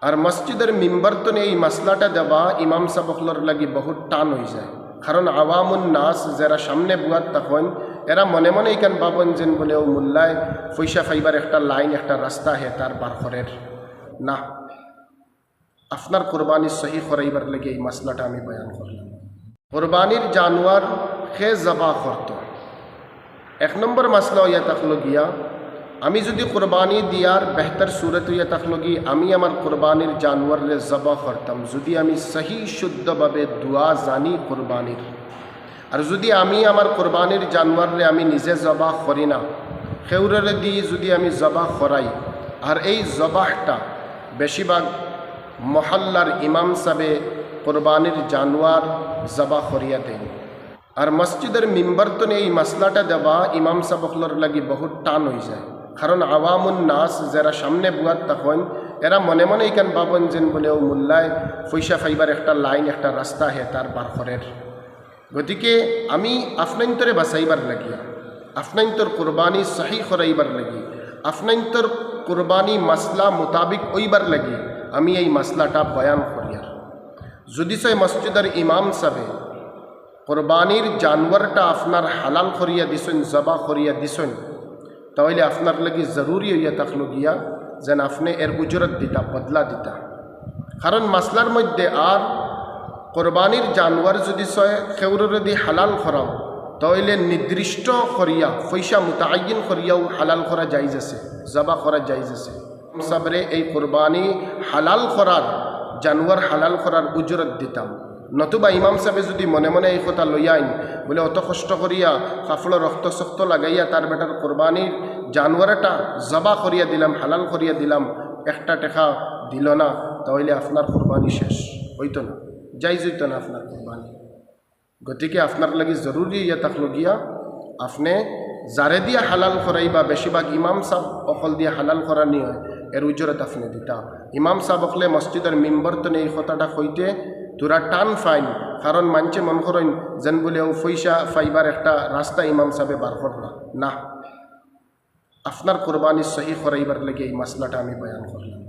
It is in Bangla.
আর মসজিদের মিম্বর তো এই মশলাটা দেওয়া ইমাম সাবকলর লাগি বহুত টান হয়ে যায়, কারণ আওয়ামুন নাস যারা সামনে বুয়াত তখন এরা মনে মনে এখান ভাবেন যেন বলে ও মোল্লায় পয়সা ফাইবার একটা লাইন একটা রাস্তা হে তার বার করের না। আপনার কোরবানি সহি করাইবার লাগে এই মশলাটা আমি বয়ান করলাম। কোরবানির জানোয়ার খে জবা করত। এক নম্বর মশলা হইয়া থাকলো গিয়া, আমি যদি কোরবানি দিয়ার বেহতর সুরত হইয়া থাকলো গি আমি আমার কোরবানির জানোয়ারে জবা করতাম যদি আমি সহি শুদ্ধভাবে দোয়া জানি কোরবানির। আর যদি আমি আমার কোরবানির জানোয়ারে আমি নিজে জবা করি না, খেউরে দিয়ে যদি আমি জবা করাই, আর এই জবাহটা বেশিরভাগ মহল্লার ইমাম সাবে কোরবানির জানোয়ার জবা করিয়া দেন। আর মসজিদের মিম্বর তো এই মশলাটা দেওয়া ইমাম সাবকলর লাগি বহুত টান হয়ে যায়, কারণ আওয়ামুন নাস যারা সামনে বুয়াত তখন এরা মনে মনে এখান ভাবেন যেন বলে ও মোল্লায় পয়সা ফাইবার একটা লাইন একটা রাস্তা হে তার বার করের। গতিকে আমি আপনাইন্তরে বাঁচাইবার লাগিয়া, আপনাইন্তর কোরবানি সহি করাইবার লাগি, আপনাইন্তর কোরবানি মশলা মোতাবিক ওইবার লাগি আমি এই মশলাটা বয়ান করিয়ার। যদি সে মসজিদের ইমাম সাবে কোরবানির জানোয়ারটা আপনার হালাল করিয়া দিছেন জবা করিয়া দিছেন, তাহলে আপনার লাগি জরুরি হইয়া থাকলো গিয়া যেন আপনি এর উজরত দিতা বদলা দিতা। কারণ মশলার মধ্যে আর কোরবানির জানোয়ার যদি সয় খেউরে দিয়ে হালাল করাও তাহলে নির্দিষ্ট করিয়া পয়সা মুতায়িন করিয়াও হালাল করা জায়েজ আছে, জবা করা জায়েজ আছে। সাবরে এই কোরবানি হালাল করার জানোয়ার হালাল করার উজরত দিতাম। নতুবা ইমাম সাহেব যদি মনে মনে এই কথা লইয়াইন বলে অত কষ্ট করিয়া কাফড় রক্ত শক্ত লাগাইয়া তার বেটার কোরবানির জানোয়ারটা জবা করিয়া দিলাম হালাল করিয়া দিলাম, একটা টাকা দিল না, তাহলে আপনার কোরবানি শেষ হইতো না, জায়েজ হইতো না আপনার কোরবানি। গতিকে আপনার লাগি জরুরি ইয়া থাকলো গিয়া আপনি যারে দিয়া হালাল করাইবা, বেশিরভাগ ইমাম সাহেব অকল দিয়া হালাল করা নিয়ে হয় এর উজরত আপনি দিতা। ইমাম সাহেব অকলে মসজিদের মিম্বর তো এই কথাটা কইতে তোরা টান ফাইন, কারণ মানছে মন করেন যেন বলে ও পয়সা ফাইবার একটা রাস্তা ইমাম সাহেবে বার করলা না। আপনার কোরবানি সহি করাইবার লাগে এই মশলাটা আমি বয়ান করলাম।